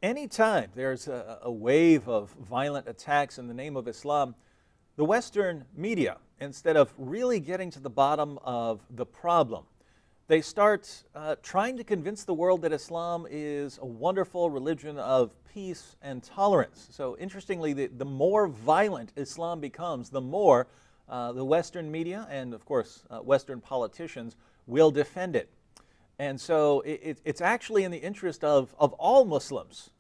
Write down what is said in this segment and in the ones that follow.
Anytime there's a wave of violent attacks in the name of Islam, the Western media, instead of really getting to the bottom of the problem, they start trying to convince the world that Islam is a wonderful religion of peace and tolerance. So interestingly, the more violent Islam becomes, the more the Western media and, of course, Western politicians will defend it. And so it's actually in the interest of all Muslims.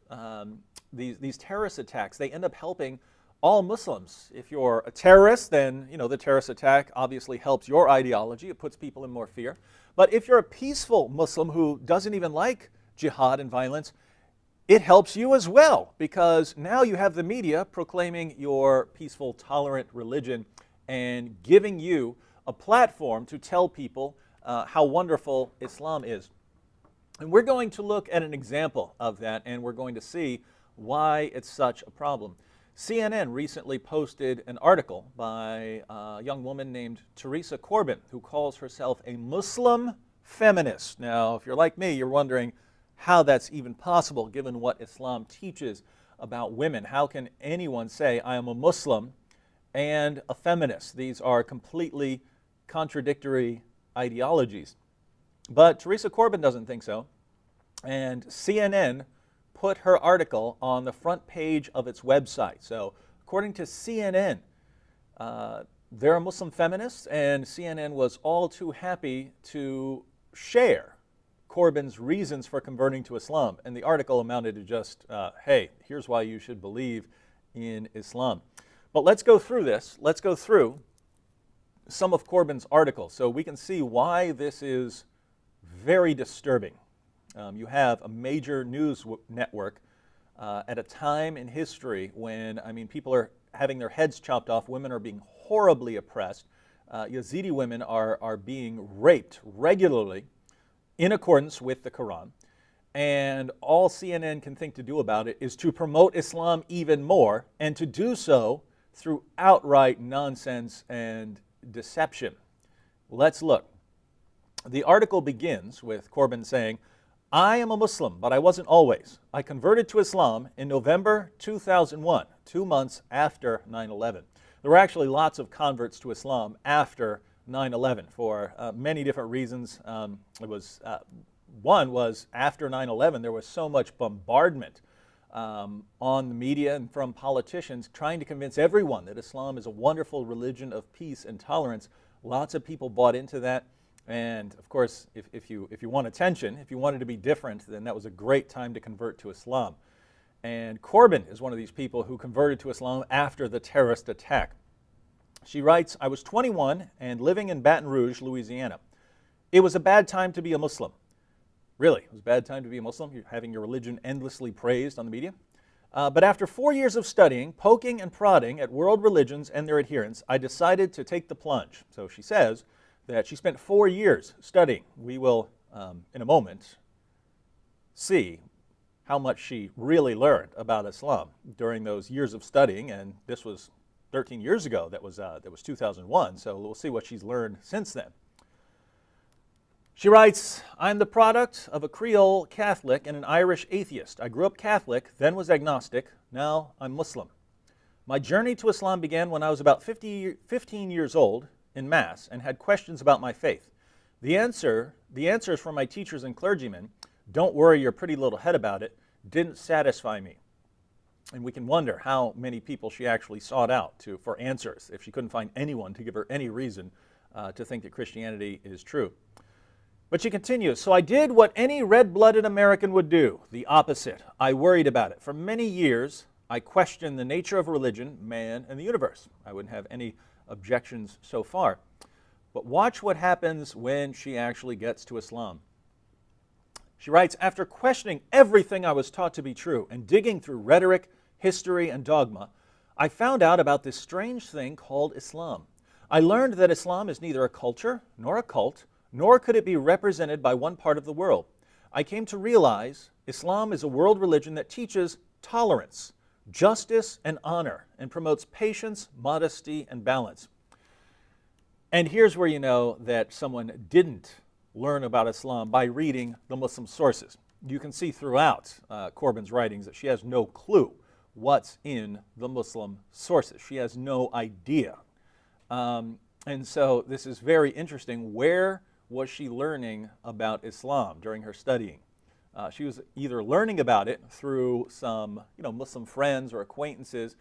These terrorist attacks, they end up helping all Muslims. If you're a terrorist, then the terrorist attack obviously helps your ideology. It puts people in more fear. But if you're a peaceful Muslim who doesn't even like jihad and violence, it helps you as well, because now you have the media proclaiming your peaceful, tolerant religion and giving you a platform to tell people how wonderful Islam is. And we're going to look at an example of that, and we're going to see why it's such a problem. CNN recently posted an article by a young woman named Theresa Corbin, who calls herself a Muslim feminist. Now, if you're like me, you're wondering how that's even possible given what Islam teaches about women. How can anyone say, I am a Muslim and a feminist? These are completely contradictory ideologies. But Theresa Corbin doesn't think so, and CNN put her article on the front page of its website. So according to CNN, they're a Muslim feminists, and CNN was all too happy to share Corbin's reasons for converting to Islam. And the article amounted to just, hey, here's why you should believe in Islam. But let's go through this. Let's go through some of Corbin's articles so we can see why this is very disturbing. You have a major news network at a time in history when, people are having their heads chopped off, women are being horribly oppressed, Yazidi women are being raped regularly in accordance with the Quran, and all CNN can think to do about it is to promote Islam even more, and to do so through outright nonsense and deception. Let's look. The article begins with Corbin saying, I am a Muslim, but I wasn't always. I converted to Islam in November 2001, 2 months after 9/11. There were actually lots of converts to Islam after 9/11 for many different reasons. One was after 9/11, there was so much bombardment on the media and from politicians trying to convince everyone that Islam is a wonderful religion of peace and tolerance. Lots of people bought into that. And of course, if you want attention, if you wanted to be different, then that was a great time to convert to Islam. And Corbin is one of these people who converted to Islam after the terrorist attack. She writes, I was 21 and living in Baton Rouge, Louisiana. It was a bad time to be a Muslim. Really, it was a bad time to be a Muslim? You're having your religion endlessly praised on the media? But after 4 years of studying, poking and prodding at world religions and their adherents, I decided to take the plunge. So she says that she spent 4 years studying. We will, in a moment, see how much she really learned about Islam during those years of studying, and this was 13 years ago. That was 2001, so we'll see what she's learned since then. She writes, I'm the product of a Creole Catholic and an Irish atheist. I grew up Catholic, then was agnostic, now I'm Muslim. My journey to Islam began when I was about 15 years old in Mass and had questions about my faith. The answers from my teachers and clergymen, don't worry your pretty little head about it, didn't satisfy me. And we can wonder how many people she actually sought out for answers if she couldn't find anyone to give her any reason to think that Christianity is true. But she continues, so I did what any red-blooded American would do, the opposite. I worried about it. For many years, I questioned the nature of religion, man, and the universe. I wouldn't have any objections so far. But watch what happens when she actually gets to Islam. She writes, after questioning everything I was taught to be true and digging through rhetoric, history, and dogma, I found out about this strange thing called Islam. I learned that Islam is neither a culture nor a cult, nor could it be represented by one part of the world. I came to realize Islam is a world religion that teaches tolerance, justice, and honor, and promotes patience, modesty, and balance. And here's where you know that someone didn't learn about Islam by reading the Muslim sources. you can see throughout Corbin's writings that she has no clue what's in the Muslim sources. She has no idea. And so this is very interesting. Where was she learning about Islam during her studying? She was either learning about it through some Muslim friends or acquaintances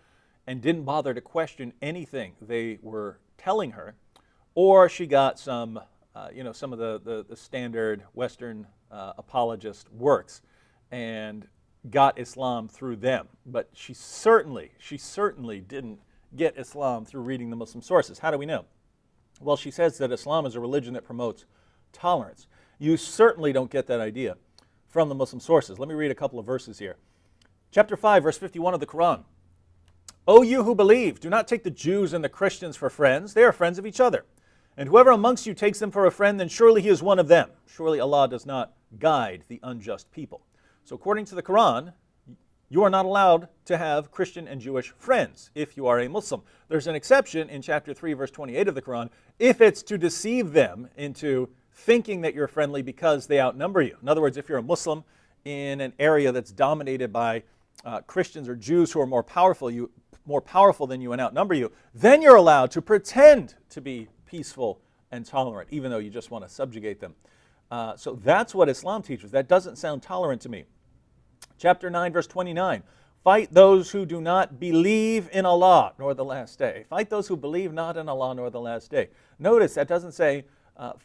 and didn't bother to question anything they were telling her, or she got some some of the standard Western apologist works and got Islam through them. But she certainly didn't get Islam through reading the Muslim sources. How do we know? Well, she says that Islam is a religion that promotes tolerance. You certainly don't get that idea from the Muslim sources. Let me read a couple of verses here. Chapter 5, verse 51 of the Quran. O you who believe, do not take the Jews and the Christians for friends. They are friends of each other. And whoever amongst you takes them for a friend, then surely he is one of them. Surely Allah does not guide the unjust people. So according to the Quran, you are not allowed to have Christian and Jewish friends if you are a Muslim. There's an exception in chapter 3, verse 28 of the Quran, if it's to deceive them into thinking that you're friendly because they outnumber you. In other words, if you're a Muslim in an area that's dominated by Christians or Jews who are more powerful than you and outnumber you, then you're allowed to pretend to be peaceful and tolerant, even though you just want to subjugate them. So that's what Islam teaches. That doesn't sound tolerant to me. Chapter 9, verse 29. Fight those who do not believe in Allah nor the last day. Fight those who believe not in Allah nor the last day. Notice that doesn't say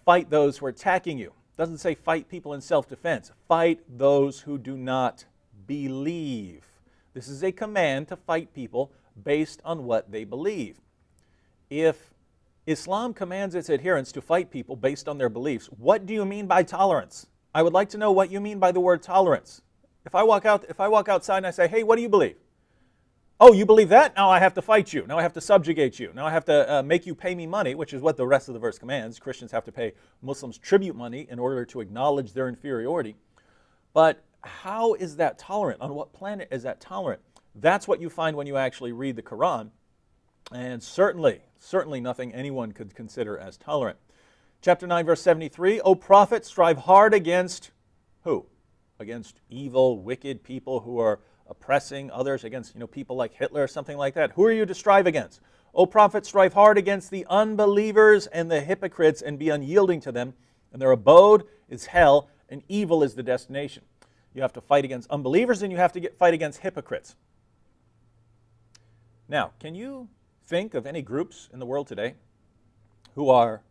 fight those who are attacking you. It doesn't say fight people in self-defense. Fight those who do not believe. This is a command to fight people based on what they believe. If Islam commands its adherents to fight people based on their beliefs, what do you mean by tolerance? I would like to know what you mean by the word tolerance. If I walk outside and I say, hey, what do you believe? Oh, you believe that? Now I have to fight you. Now I have to subjugate you. Now I have to make you pay me money, which is what the rest of the verse commands. Christians have to pay Muslims tribute money in order to acknowledge their inferiority. But how is that tolerant? On what planet is that tolerant? That's what you find when you actually read the Quran. And certainly nothing anyone could consider as tolerant. Chapter 9, verse 73, O prophet, strive hard against who? Against evil, wicked people who are oppressing others, against people like Hitler or something like that. Who are you to strive against? O prophet, strive hard against the unbelievers and the hypocrites and be unyielding to them, and their abode is hell, and evil is the destination. You have to fight against unbelievers and you have to fight against hypocrites. Now, can you think of any groups in the world today who are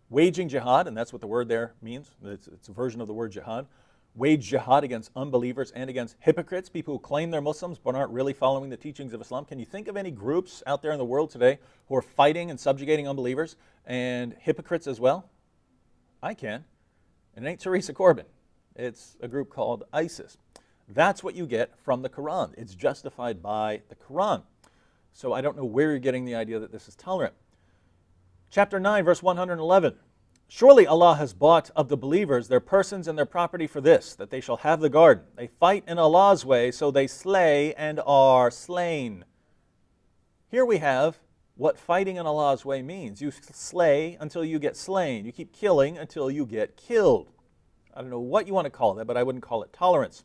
waging jihad, and that's what the word there means, it's a version of the word jihad, wage jihad against unbelievers and against hypocrites, people who claim they're Muslims but aren't really following the teachings of Islam? Can you think of any groups out there in the world today who are fighting and subjugating unbelievers and hypocrites as well? I can. And it ain't Theresa Corbin. It's a group called ISIS. That's what you get from the Quran. It's justified by the Quran. So I don't know where you're getting the idea that this is tolerant. Chapter 9, verse 111. Surely Allah has bought of the believers their persons and their property for this, that they shall have the garden. They fight in Allah's way, so they slay and are slain. Here we have what fighting in Allah's way means. You slay until you get slain. You keep killing until you get killed. I don't know what you want to call that, but I wouldn't call it tolerance.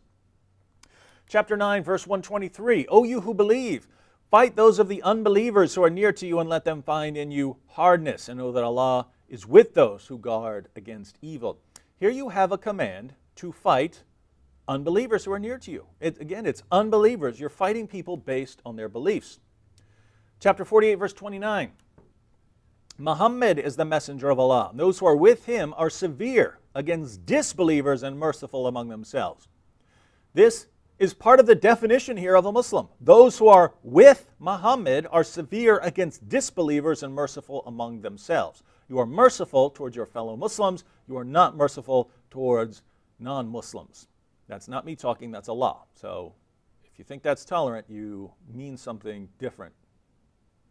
Chapter 9, verse 123. O you who believe, fight those of the unbelievers who are near to you and let them find in you hardness, and know that Allah is with those who guard against evil. Here you have a command to fight unbelievers who are near to you. Again, it's unbelievers. You're fighting people based on their beliefs. Chapter 48, verse 29. Muhammad is the messenger of Allah. Those who are with him are severe against disbelievers and merciful among themselves. This is part of the definition here of a Muslim. Those who are with Muhammad are severe against disbelievers and merciful among themselves. You are merciful towards your fellow Muslims. You are not merciful towards non-Muslims. That's not me talking, that's Allah. So if you think that's tolerant, you mean something different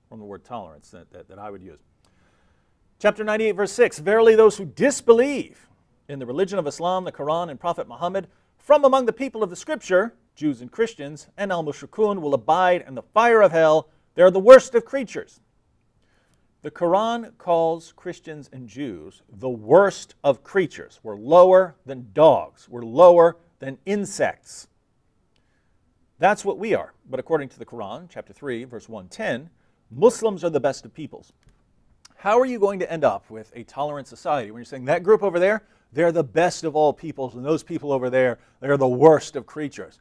from the word tolerance that I would use. Chapter 98, verse 6. Verily those who disbelieve in the religion of Islam, the Quran, and Prophet Muhammad, from among the people of the Scripture, Jews and Christians, and al-mushrikun, will abide in the fire of hell. They are the worst of creatures. The Quran calls Christians and Jews the worst of creatures. We're lower than dogs. We're lower than insects. That's what we are. But according to the Quran, chapter 3, verse 110, Muslims are the best of peoples. How are you going to end up with a tolerant society when you're saying that group over there, they're the best of all peoples, and those people over there, they're the worst of creatures?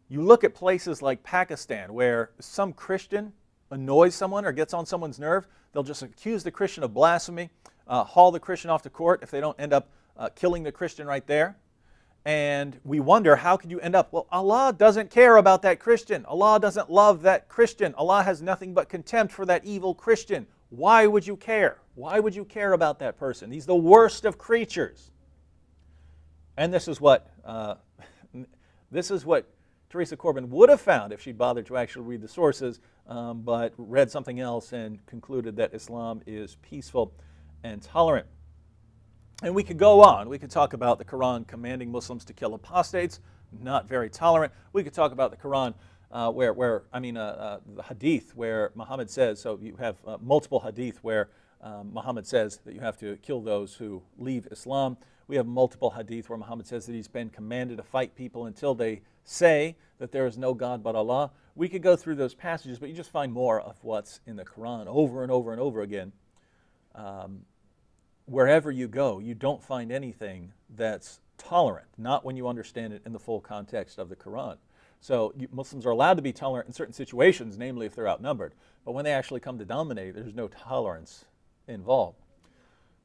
You look at places like Pakistan where some Christian annoys someone or gets on someone's nerve, they'll just accuse the Christian of blasphemy, haul the Christian off to court if they don't end up killing the Christian right there. And we wonder, how could you end up? Well, Allah doesn't care about that Christian. Allah doesn't love that Christian. Allah has nothing but contempt for that evil Christian. Why would you care? Why would you care about that person? He's the worst of creatures. And this is what Theresa Corbin would have found if she'd bothered to actually read the sources, but read something else and concluded that Islam is peaceful and tolerant. And we could go on. We could talk about the Quran commanding Muslims to kill apostates, not very tolerant. We could talk about the Quran the hadith where Muhammad says, so you have multiple hadith where Muhammad says that you have to kill those who leave Islam. We have multiple hadith where Muhammad says that he's been commanded to fight people until they say that there is no God but Allah. We could go through those passages, but you just find more of what's in the Quran over and over and over again. Wherever you go, you don't find anything that's tolerant, not when you understand it in the full context of the Quran. So Muslims are allowed to be tolerant in certain situations, namely if they're outnumbered. But when they actually come to dominate, there's no tolerance involved.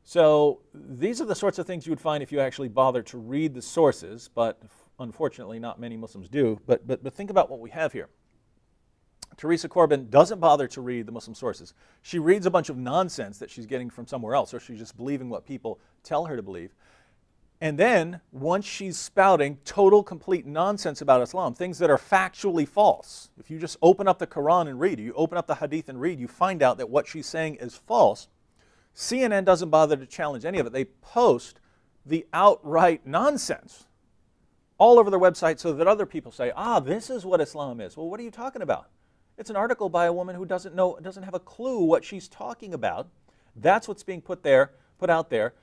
So these are the sorts of things you would find if you actually bother to read the sources, but unfortunately not many Muslims do. But think about what we have here. Theresa Corbin doesn't bother to read the Muslim sources. She reads a bunch of nonsense that she's getting from somewhere else, or she's just believing what people tell her to believe. And then, once she's spouting total, complete nonsense about Islam, things that are factually false, if you just open up the Quran and read, you open up the Hadith and read, you find out that what she's saying is false. CNN doesn't bother to challenge any of it. They post the outright nonsense all over their website so that other people say, this is what Islam is. Well, what are you talking about? It's an article by a woman who doesn't have a clue what she's talking about. That's what's being put out there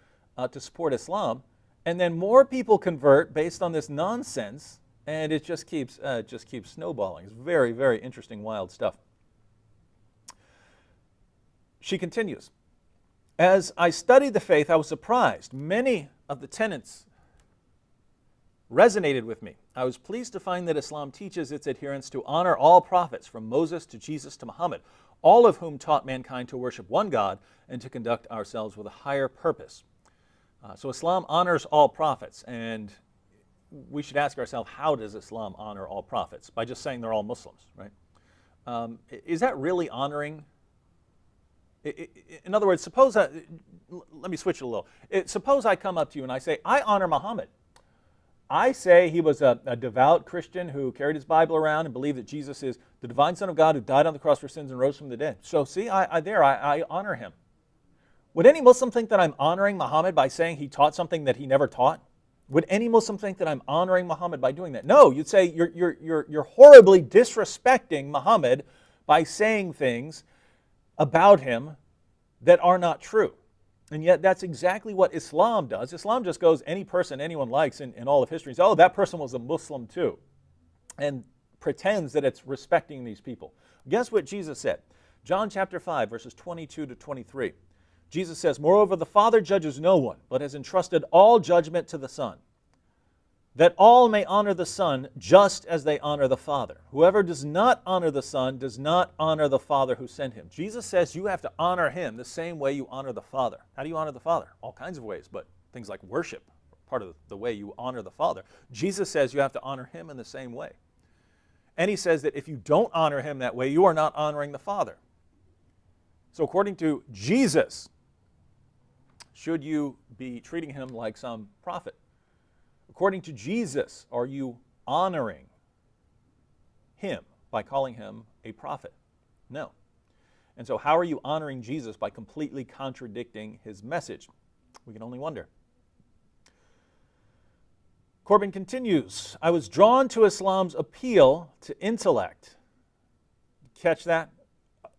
to support Islam. And then more people convert based on this nonsense, and it just keeps snowballing. It's very, very interesting, wild stuff. She continues, as I studied the faith, I was surprised. Many of the tenets resonated with me. I was pleased to find that Islam teaches its adherents to honor all prophets, from Moses to Jesus to Muhammad, all of whom taught mankind to worship one God and to conduct ourselves with a higher purpose. So Islam honors all prophets, and we should ask ourselves, how does Islam honor all prophets? By just saying they're all Muslims, right? Is that really honoring? In other words, let me switch it a little. Suppose I come up to you and I say, I honor Muhammad. I say he was a devout Christian who carried his Bible around and believed that Jesus is the divine Son of God who died on the cross for sins and rose from the dead. So see, I honor him. Would any Muslim think that I'm honoring Muhammad by saying he taught something that he never taught? Would any Muslim think that I'm honoring Muhammad by doing that? No, you'd say you're horribly disrespecting Muhammad by saying things about him that are not true. And yet that's exactly what Islam does. Islam just goes, any person anyone likes in all of history, says, that person was a Muslim too, and pretends that it's respecting these people. Guess what Jesus said? John chapter 5, verses 22 to 23. Jesus says, moreover, the Father judges no one, but has entrusted all judgment to the Son, that all may honor the Son just as they honor the Father. Whoever does not honor the Son does not honor the Father who sent him. Jesus says you have to honor him the same way you honor the Father. How do you honor the Father? All kinds of ways, but things like worship are part of the way you honor the Father. Jesus says you have to honor him in the same way. And he says that if you don't honor him that way, you are not honoring the Father. So according to Jesus, should you be treating him like some prophet? According to Jesus, are you honoring him by calling him a prophet? No. And so how are you honoring Jesus by completely contradicting his message? We can only wonder. Corbin continues, I was drawn to Islam's appeal to intellect. Catch that?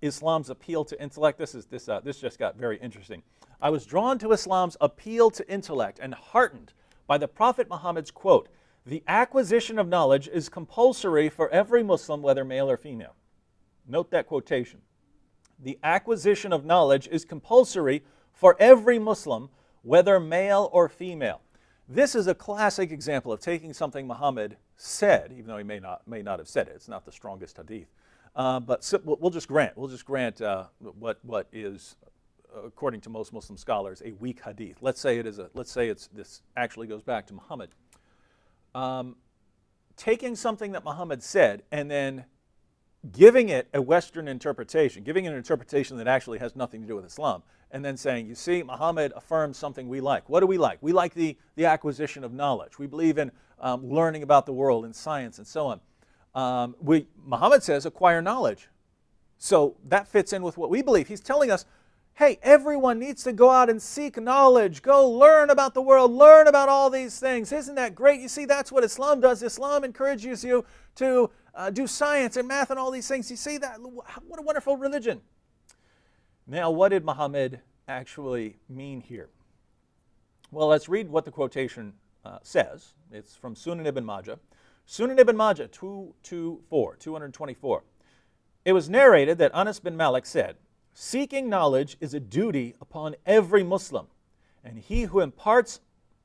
Islam's appeal to intellect. This just got very interesting. I was drawn to Islam's appeal to intellect and heartened by the Prophet Muhammad's quote, the acquisition of knowledge is compulsory for every Muslim, whether male or female. Note that quotation. The acquisition of knowledge is compulsory for every Muslim, whether male or female. This is a classic example of taking something Muhammad said, even though he may not have said it. It's not the strongest hadith. But we'll just grant what is, according to most Muslim scholars, a weak hadith. Let's say this actually goes back to Muhammad. Taking something that Muhammad said and then giving it a Western interpretation, giving it an interpretation that actually has nothing to do with Islam, and then saying, you see, Muhammad affirms something we like. What do we like? We like the acquisition of knowledge. We believe in learning about the world and science and so on. Muhammad says acquire knowledge. So that fits in with what we believe. He's telling us, hey, everyone needs to go out and seek knowledge. Go learn about the world. Learn about all these things. Isn't that great? You see, that's what Islam does. Islam encourages you to do science and math and all these things. You see that? What a wonderful religion. Now, what did Muhammad actually mean here? Well, let's read what the quotation says. It's from Sunan ibn Majah. Sunan ibn Majah 224. It was narrated that Anas bin Malik said, seeking knowledge is a duty upon every Muslim, and he who imparts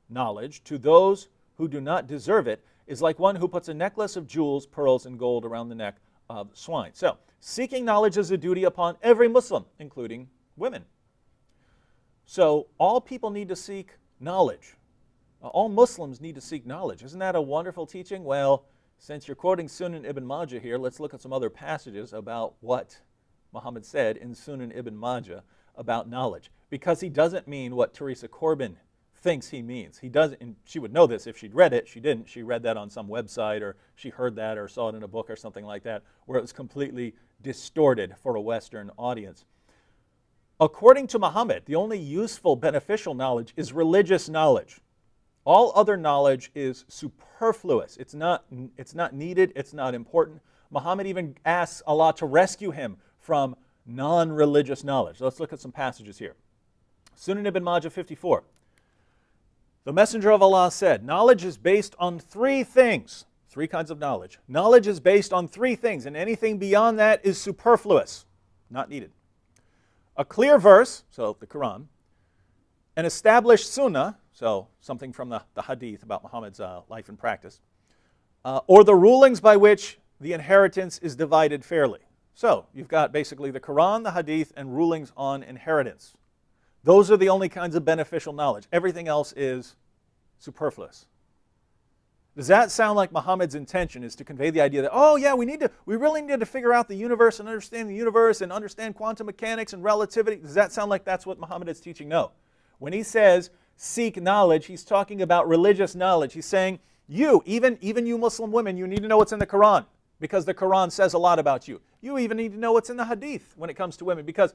knowledge to those who do not deserve it is like one who puts a necklace of jewels, pearls, and gold around the neck of swine. So, seeking knowledge is a duty upon every Muslim, including women. So, all people need to seek knowledge. All Muslims need to seek knowledge. Isn't that a wonderful teaching? Well, since you're quoting Sunan ibn Majah here, let's look at some other passages about what Muhammad said in Sunan ibn Majah about knowledge. Because he doesn't mean what Theresa Corbin thinks he means. He doesn't, and she would know this if she'd read it. She didn't. She read that on some website, or she heard that or saw it in a book or something like that, where it was completely distorted for a Western audience. According to Muhammad, the only useful, beneficial knowledge is religious knowledge. All other knowledge is superfluous. It's not needed. It's not important. Muhammad even asks Allah to rescue him from non-religious knowledge. So let's look at some passages here. Sunan ibn Majah 54. The Messenger of Allah said, knowledge is based on three things. Three kinds of knowledge. Knowledge is based on three things, and anything beyond that is superfluous, not needed. A clear verse, so the Quran, an established sunnah, so something from the hadith about Muhammad's life and practice, or the rulings by which the inheritance is divided fairly. So you've got basically the Quran, the hadith, and rulings on inheritance. Those are the only kinds of beneficial knowledge. Everything else is superfluous. Does that sound like Muhammad's intention is to convey the idea that, oh yeah, we really need to figure out the universe and understand quantum mechanics and relativity? Does that sound like that's what Muhammad is teaching? No. When he says seek knowledge, he's talking about religious knowledge. He's saying, even you Muslim women, you need to know what's in the Quran, because the Quran says a lot about you. You even need to know what's in the hadith when it comes to women, because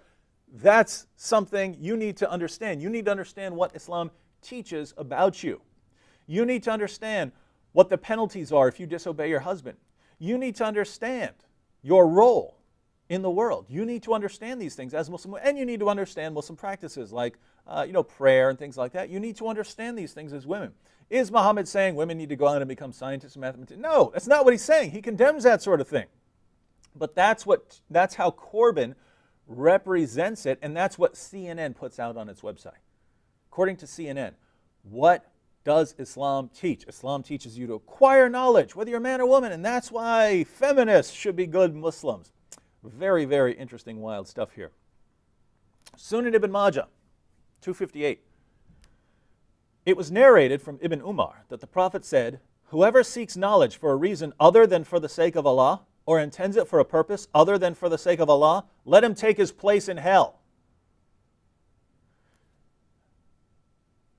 that's something you need to understand. You need to understand what Islam teaches about you. You need to understand what the penalties are if you disobey your husband. You need to understand your role in the world. You need to understand these things as Muslim, and you need to understand Muslim practices like prayer and things like that. You need to understand these things as women. Is Muhammad saying women need to go out and become scientists and mathematicians? No, that's not what he's saying. He condemns that sort of thing. But that's how Corbin represents it, and that's what CNN puts out on its website. According to CNN, what does Islam teach? Islam teaches you to acquire knowledge, whether you're a man or woman, and that's why feminists should be good Muslims. Very, very interesting, wild stuff here. Sunan ibn Majah, 258. It was narrated from Ibn Umar that the Prophet said, whoever seeks knowledge for a reason other than for the sake of Allah, or intends it for a purpose other than for the sake of Allah, let him take his place in hell.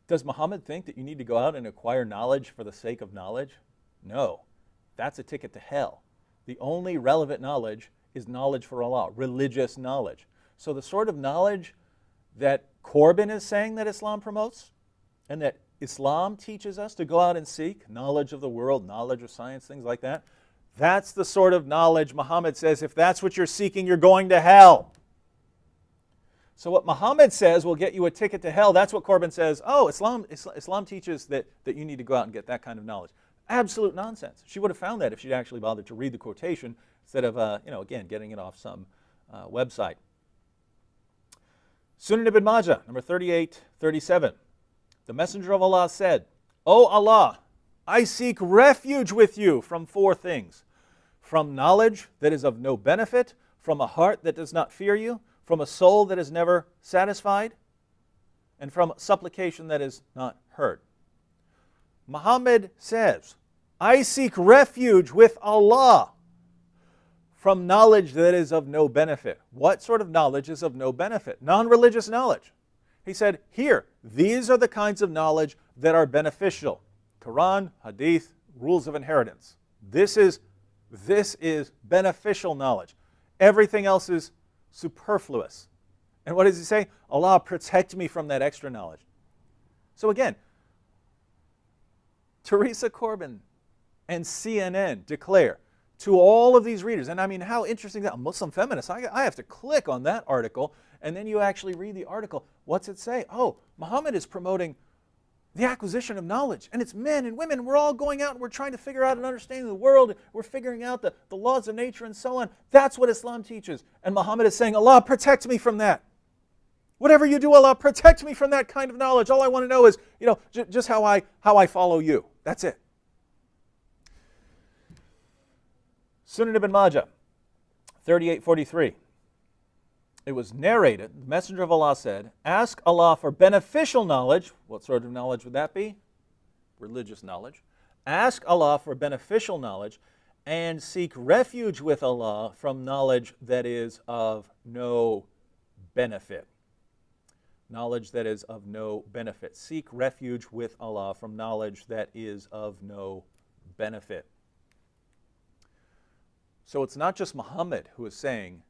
Does Muhammad think that you need to go out and acquire knowledge for the sake of knowledge? No. That's a ticket to hell. The only relevant knowledge is knowledge for Allah, religious knowledge. So the sort of knowledge that Corbin is saying that Islam promotes, and that Islam teaches us to go out and seek, knowledge of the world, knowledge of science, things like that, that's the sort of knowledge Muhammad says, if that's what you're seeking, you're going to hell. So what Muhammad says will get you a ticket to hell, that's what Corbin says, oh, Islam teaches that you need to go out and get that kind of knowledge. Absolute nonsense. She would have found that if she'd actually bothered to read the quotation instead of, again, getting it off some website. Sunan ibn Majah, number 3837. The Messenger of Allah said, O Allah, I seek refuge with you from 4 things. From knowledge that is of no benefit, from a heart that does not fear you, from a soul that is never satisfied, and from supplication that is not heard. Muhammad says, I seek refuge with Allah from knowledge that is of no benefit. What sort of knowledge is of no benefit? Non-religious knowledge. He said, here, these are the kinds of knowledge that are beneficial. Quran, Hadith, rules of inheritance. This is beneficial knowledge. Everything else is superfluous. And what does he say? Allah, protect me from that extra knowledge. So again, Theresa Corbin and CNN declare to all of these readers, and I mean, how interesting that, a Muslim feminist, I have to click on that article, and then you actually read the article. What's it say? Oh, Muhammad is promoting the acquisition of knowledge, and it's men and women. We're all going out and we're trying to figure out and understand the world. We're figuring out the laws of nature and so on. That's what Islam teaches. And Muhammad is saying, Allah, protect me from that. Whatever you do, Allah, protect me from that kind of knowledge. All I want to know is, just how I follow you. That's it. Sunan ibn Majah, 3843. It was narrated, the Messenger of Allah said, ask Allah for beneficial knowledge. What sort of knowledge would that be? Religious knowledge. Ask Allah for beneficial knowledge and seek refuge with Allah from knowledge that is of no benefit. Knowledge that is of no benefit. Seek refuge with Allah from knowledge that is of no benefit. So it's not just Muhammad who is saying,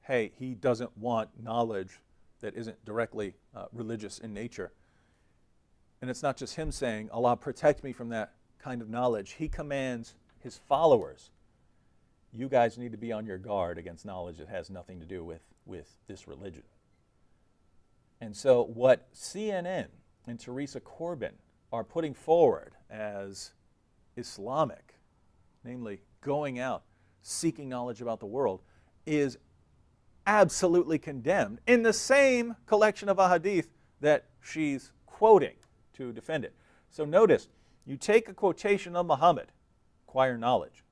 hey, he doesn't want knowledge that isn't directly religious in nature. And it's not just him saying, Allah, protect me from that kind of knowledge. He commands his followers, you guys need to be on your guard against knowledge that has nothing to do with this religion. And so what CNN and Theresa Corbin are putting forward as Islamic, namely going out, seeking knowledge about the world, is absolutely condemned in the same collection of ahadith that she's quoting to defend it. So notice, you take a quotation of Muhammad, acquire knowledge.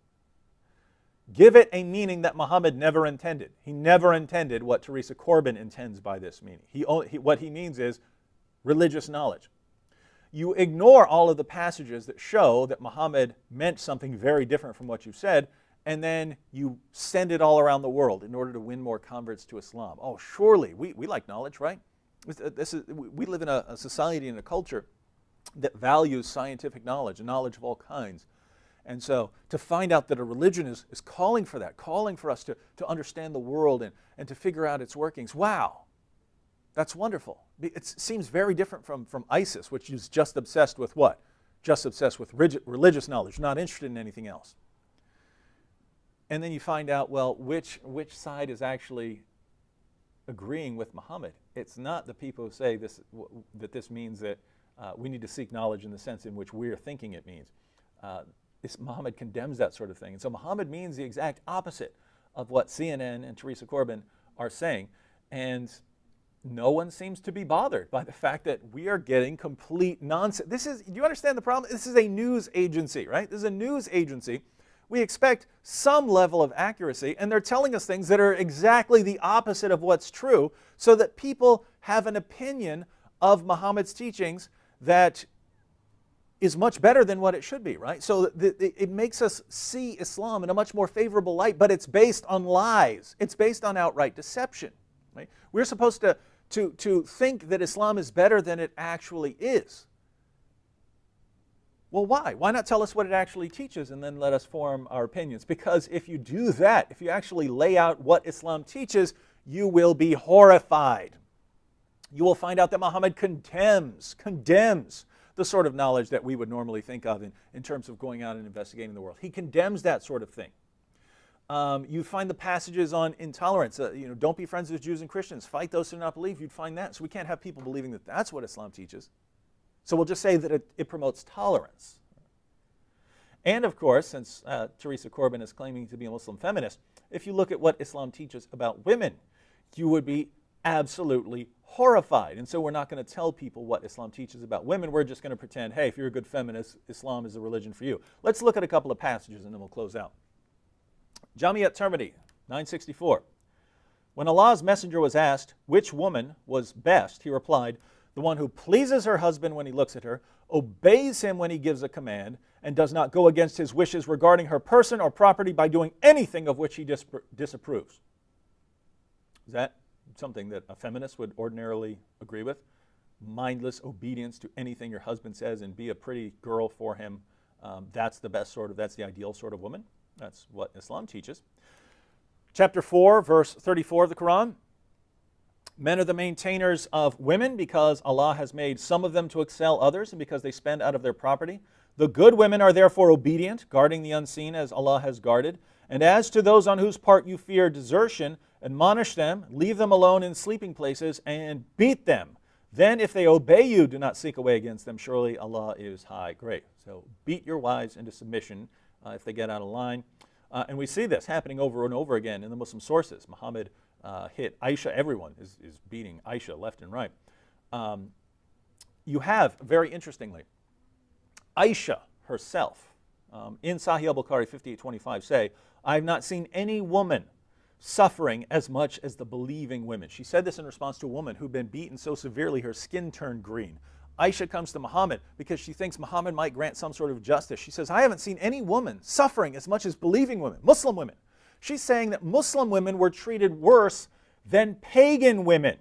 Give it a meaning that Muhammad never intended. He never intended what Theresa Corbin intends by this meaning. What he means is religious knowledge. You ignore all of the passages that show that Muhammad meant something very different from what you said, and then you send it all around the world in order to win more converts to Islam. Oh, surely, we like knowledge, right? We live in a society and a culture that values scientific knowledge and knowledge of all kinds. And so to find out that a religion is calling for that, calling for us to understand the world and to figure out its workings, wow, that's wonderful. It seems very different from ISIS, which is just obsessed with what? Just obsessed with religious knowledge, not interested in anything else. And then you find out, well, which side is actually agreeing with Muhammad. It's not the people who say that this means that we need to seek knowledge in the sense in which we're thinking it means. Muhammad condemns that sort of thing. And so Muhammad means the exact opposite of what CNN and Theresa Corbin are saying. And no one seems to be bothered by the fact that we are getting complete nonsense. Do you understand the problem? This is a news agency, right? This is a news agency. We expect some level of accuracy, and they're telling us things that are exactly the opposite of what's true, so that people have an opinion of Muhammad's teachings that is much better than what it should be, right? So it makes us see Islam in a much more favorable light, but it's based on lies. It's based on outright deception, right? We're supposed to think that Islam is better than it actually is. Well, why? Why not tell us what it actually teaches and then let us form our opinions? Because if you do that, if you actually lay out what Islam teaches, you will be horrified. You will find out that Muhammad condemns the sort of knowledge that we would normally think of in terms of going out and investigating the world. He condemns that sort of thing. You find the passages on intolerance. Don't be friends with Jews and Christians. Fight those who do not believe. You'd find that. So we can't have people believing that that's what Islam teaches. So we'll just say that it promotes tolerance. And of course, since Theresa Corbin is claiming to be a Muslim feminist, if you look at what Islam teaches about women, you would be absolutely horrified. And so we're not going to tell people what Islam teaches about women. We're just going to pretend, hey, if you're a good feminist, Islam is the religion for you. Let's look at a couple of passages and then we'll close out. Jami at-Tirmidhi, 964. When Allah's messenger was asked which woman was best, he replied, the one who pleases her husband when he looks at her, obeys him when he gives a command, and does not go against his wishes regarding her person or property by doing anything of which he disapproves. Is that something that a feminist would ordinarily agree with? Mindless obedience to anything your husband says and be a pretty girl for him. That's the ideal sort of woman. That's what Islam teaches. Chapter 4, verse 34 of the Quran. Men are the maintainers of women because Allah has made some of them to excel others and because they spend out of their property. The good women are therefore obedient, guarding the unseen as Allah has guarded. And as to those on whose part you fear desertion, admonish them, leave them alone in sleeping places, and beat them. Then if they obey you, do not seek away against them. Surely Allah is high. Great. So beat your wives into submission if they get out of line. And we see this happening over and over again in the Muslim sources. Muhammad hit Aisha. Everyone is beating Aisha left and right. You have, very interestingly, Aisha herself, in Sahih al-Bukhari 5825, say, I have not seen any woman suffering as much as the believing women. She said this in response to a woman who'd been beaten so severely her skin turned green. Aisha comes to Muhammad because she thinks Muhammad might grant some sort of justice. She says, I haven't seen any woman suffering as much as believing women, Muslim women. She's saying that Muslim women were treated worse than pagan women.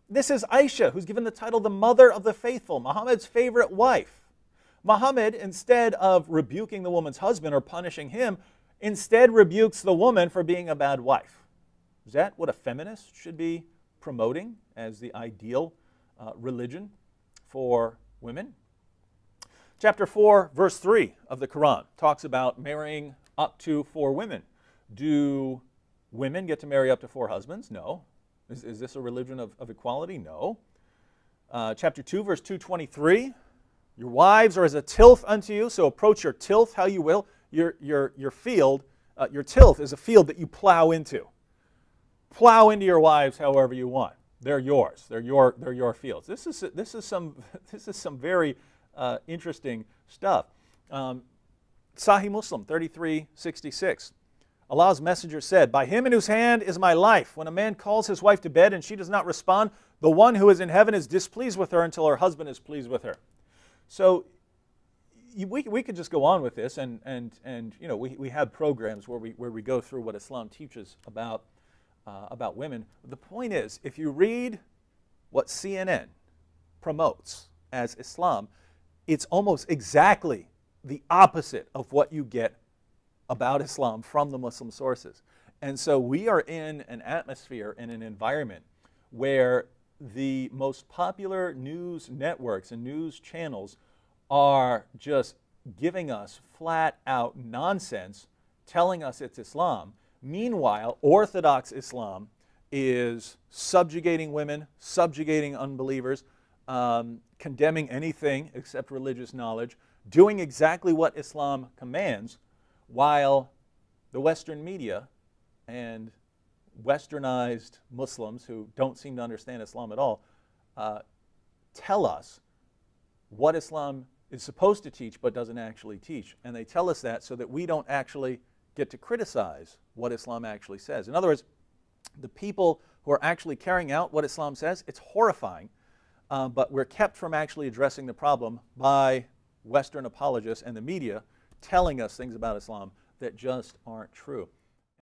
This is Aisha, who's given the title the mother of the faithful, Muhammad's favorite wife. Muhammad, instead of rebuking the woman's husband or punishing him, instead rebukes the woman for being a bad wife. Is that what a feminist should be promoting as the ideal religion for women? Chapter 4, verse 3 of the Quran talks about marrying up to 4 women. Do women get to marry up to 4 husbands? No. Is this a religion of equality? No. Chapter 2, verse 223, your wives are as a tilth unto you, so approach your tilth how you will. Your field, your tilth is a field that you plow into. Plow into your wives however you want. They're yours. They're your fields. This is some very interesting stuff. Sahih Muslim 3366. Allah's messenger said, by him in whose hand is my life, when a man calls his wife to bed and she does not respond, the one who is in heaven is displeased with her until her husband is pleased with her. So we could just go on with this, and you know, we have programs where we go through what Islam teaches about women. The point is, if you read what CNN promotes as Islam, it's almost exactly the opposite of what you get about Islam from the Muslim sources. And so we are in an atmosphere and an environment where the most popular news networks and news channels are just giving us flat out nonsense, telling us it's Islam. Meanwhile, Orthodox Islam is subjugating women, subjugating unbelievers, condemning anything except religious knowledge, doing exactly what Islam commands, while the Western media and westernized Muslims who don't seem to understand Islam at all tell us what Islam is supposed to teach but doesn't actually teach. And they tell us that so that we don't actually get to criticize what Islam actually says. In other words, the people who are actually carrying out what Islam says, it's horrifying, but we're kept from actually addressing the problem by Western apologists and the media telling us things about Islam that just aren't true.